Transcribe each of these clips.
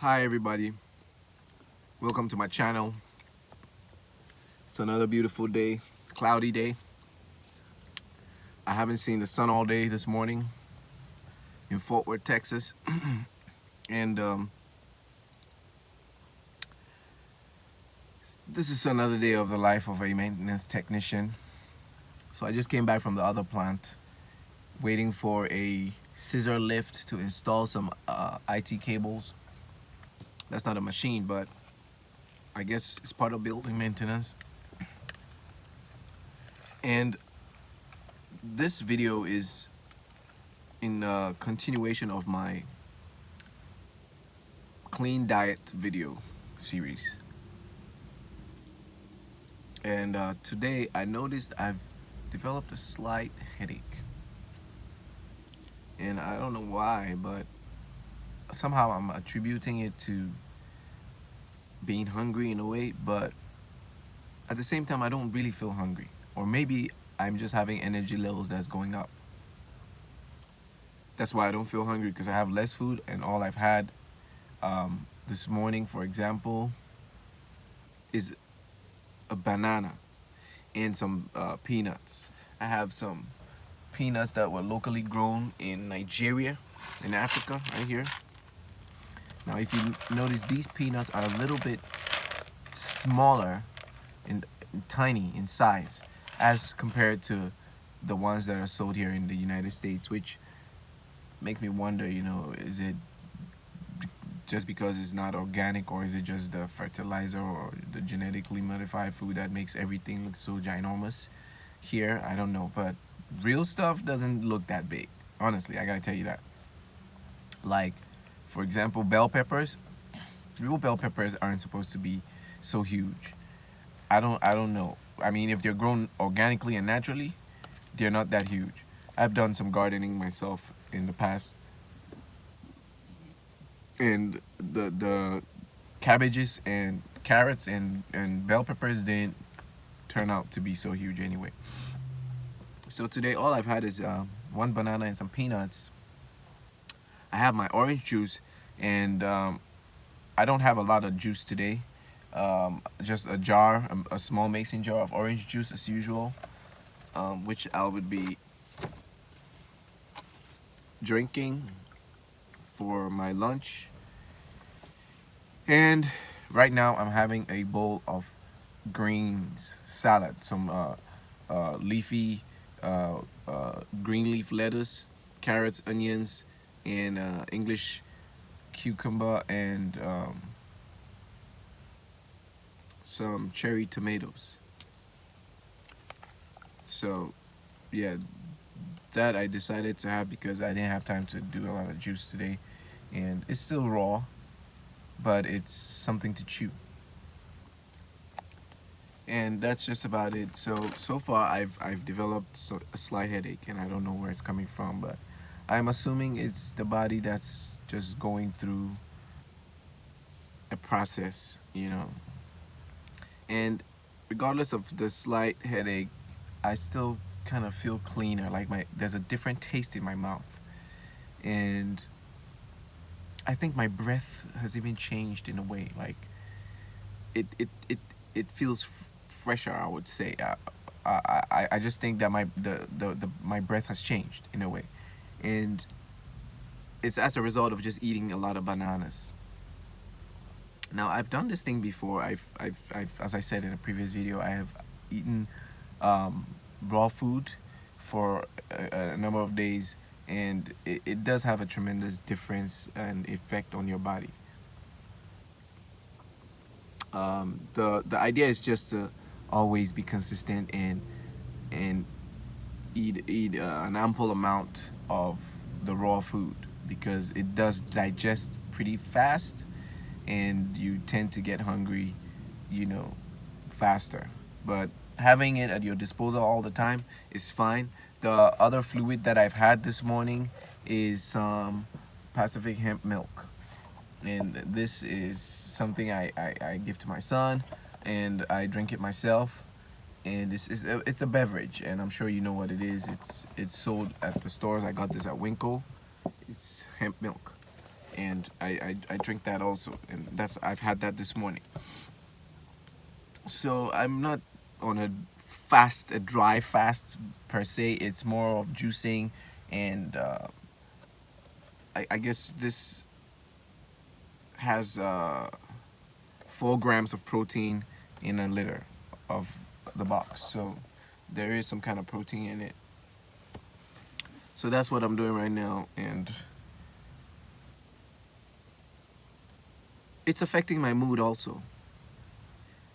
Hi everybody, welcome to my channel. It's another beautiful day, cloudy day. I haven't seen the sun all day this morning in Fort Worth, Texas. and This is another day of the life of a maintenance technician. So I just came back from the other plant waiting for a scissor lift to install some IT cables. That's not a machine, but I guess it's part of building maintenance. And this video is in continuation of my clean diet video series. And today I noticed I've developed a slight headache. And I don't know why, but somehow I'm attributing it to being hungry in a way, but at the same time I don't really feel hungry. Or maybe I'm just having energy levels that's going up. That's why I don't feel hungry, because I have less food, and all I've had this morning, for example, is a banana and some peanuts. I have some peanuts that were locally grown in Nigeria, in Africa, right here. Now, if you notice, these peanuts are a little bit smaller and tiny in size as compared to the ones that are sold here in the United States, which make me wonder, is it just because it's not organic, or is it just the fertilizer or the genetically modified food that makes everything look so ginormous here? I don't know, but real stuff doesn't look that big. Honestly, I gotta tell you that. Like, for example, bell peppers. Real bell peppers aren't supposed to be so huge. I don't know. I mean, if they're grown organically and naturally, they're not that huge. I've done some gardening myself in the past, and the cabbages and carrots and bell peppers didn't turn out to be so huge anyway. So today all I've had is one banana and some peanuts. I have my orange juice, and I don't have a lot of juice today. Just a jar, a small mason jar of orange juice as usual, which I would be drinking for my lunch. And right now I'm having a bowl of greens salad, some leafy green leaf lettuce, carrots, onions, and English cucumber, and some cherry tomatoes. So yeah, that I decided to have because I didn't have time to do a lot of juice today, and it's still raw, but it's something to chew. And that's just about it. So far I've developed a slight headache, and I don't know where it's coming from, but I'm assuming it's the body that's just going through a process, And regardless of the slight headache, I still kind of feel cleaner. Like there's a different taste in my mouth, and I think my breath has even changed in a way. Like it it it it feels fresher, I would say. I just think that my breath has changed in a way, and it's as a result of just eating a lot of bananas. Now, I've done this thing before. As I said in a previous video, I have eaten raw food for a number of days, and it does have a tremendous difference and effect on your body. The idea is just to always be consistent and eat an ample amount of the raw food, because it does digest pretty fast, and you tend to get hungry, faster. But having it at your disposal all the time is fine. The other fluid that I've had this morning is some Pacific hemp milk. And this is something I give to my son, and I drink it myself. And it's a beverage, and I'm sure you know what it is. It's sold at the stores. I got this at Winco. It's hemp milk, and I drink that also, and that's I've had that this morning. So I'm not on a dry fast per se. It's more of juicing, and I guess this has 4 grams of protein in a liter of the box. So there is some kind of protein in it. So that's what I'm doing right now, and it's affecting my mood also.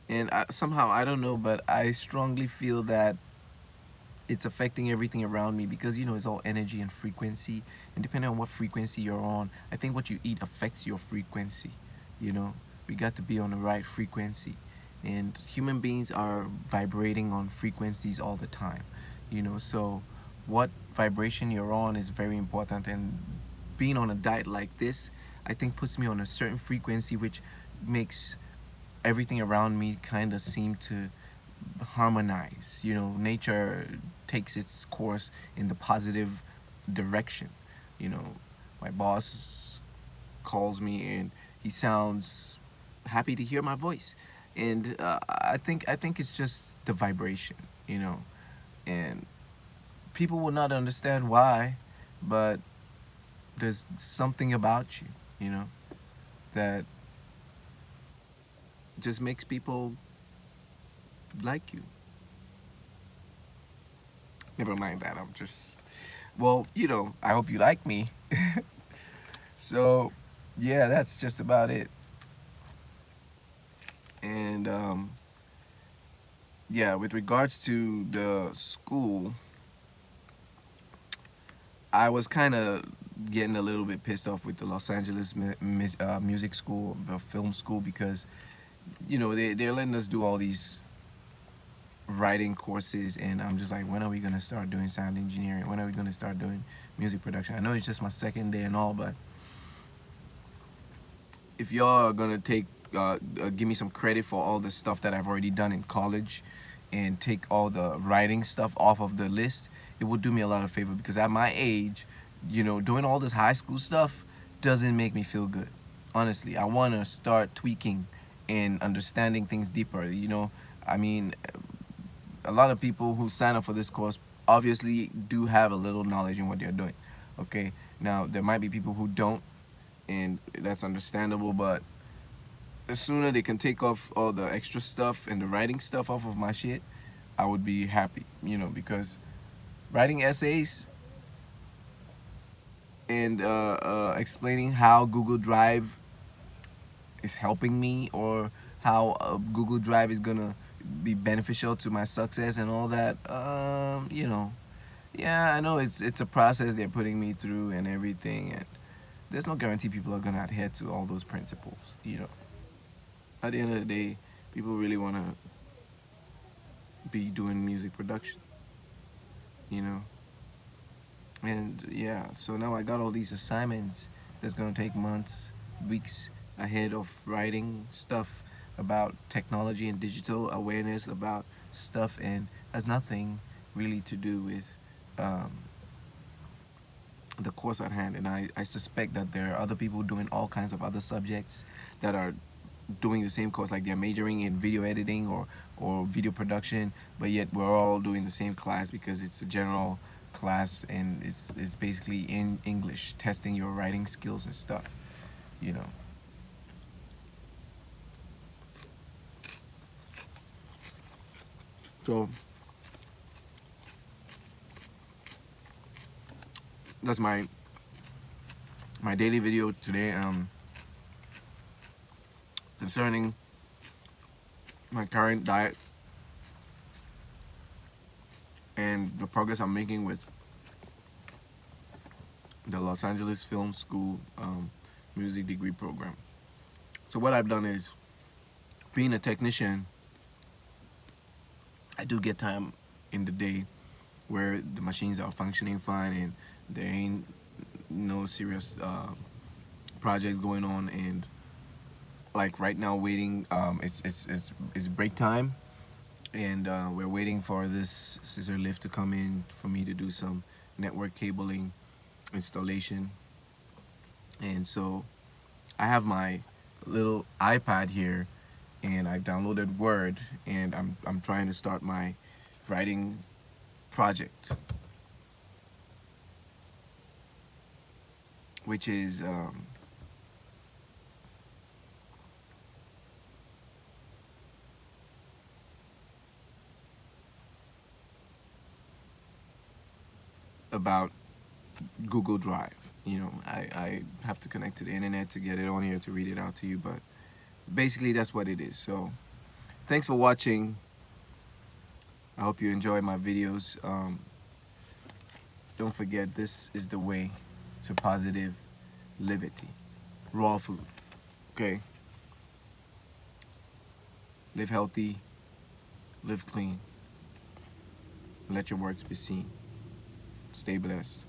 And somehow, I don't know, but I strongly feel that it's affecting everything around me, because it's all energy and frequency, and depending on what frequency you're on, I think what you eat affects your frequency. you know we got to be on the right frequency, and human beings are vibrating on frequencies all the time. So what vibration you're on is very important, and being on a diet like this, I think, puts me on a certain frequency, which makes everything around me kind of seem to harmonize. Nature takes its course in the positive direction. You know, my boss calls me and he sounds happy to hear my voice, and I think it's just the vibration. And people will not understand why, but there's something about you, you know, that just makes people like you. Never mind that. I'm just, well, I hope you like me. So, yeah, that's just about it. And yeah, with regards to the school, I was kind of getting a little bit pissed off with the Los Angeles music school, the film school, because they're letting us do all these writing courses, and I'm just like, when are we gonna start doing sound engineering? When are we gonna start doing music production? I know it's just my second day and all, but if y'all are gonna give me some credit for all the stuff that I've already done in college, and take all the writing stuff off of the list, it would do me a lot of favor, because at my age, doing all this high school stuff doesn't make me feel good. Honestly, I want to start tweaking and understanding things deeper. I mean, a lot of people who sign up for this course obviously do have a little knowledge in what they're doing. Okay, now there might be people who don't, and that's understandable, but the sooner they can take off all the extra stuff and the writing stuff off of my shit, I would be happy, because writing essays and explaining how Google Drive is helping me, or how Google Drive is gonna be beneficial to my success and all that. Yeah, I know it's a process they're putting me through and everything, and there's no guarantee people are gonna adhere to all those principles. At the end of the day, people really wanna be doing music production. You know, and yeah, so now I got all these assignments that's gonna take months, weeks ahead of writing stuff about technology and digital awareness about stuff, and has nothing really to do with um, the course at hand. And I suspect that there are other people doing all kinds of other subjects that are doing the same course, like they're majoring in video editing or video production, but yet we're all doing the same class, because it's a general class, and it's basically in English, testing your writing skills and stuff, you know. So that's my daily video today, concerning my current diet and the progress I'm making with the Los Angeles Film School music degree program. So what I've done is, being a technician, I do get time in the day where the machines are functioning fine and there ain't no serious projects going on, and like right now waiting, it's break time, and we're waiting for this scissor lift to come in for me to do some network cabling installation. And so I have my little iPad here, and I've downloaded Word, and I'm trying to start my writing project, which is about Google Drive. You know, I have to connect to the internet to get it on here to read it out to you, but basically that's what it is. So thanks for watching. I hope you enjoy my videos. Don't forget, this is the way to positive liberty. Raw food. Okay? Live healthy, live clean, let your works be seen. Stay blessed.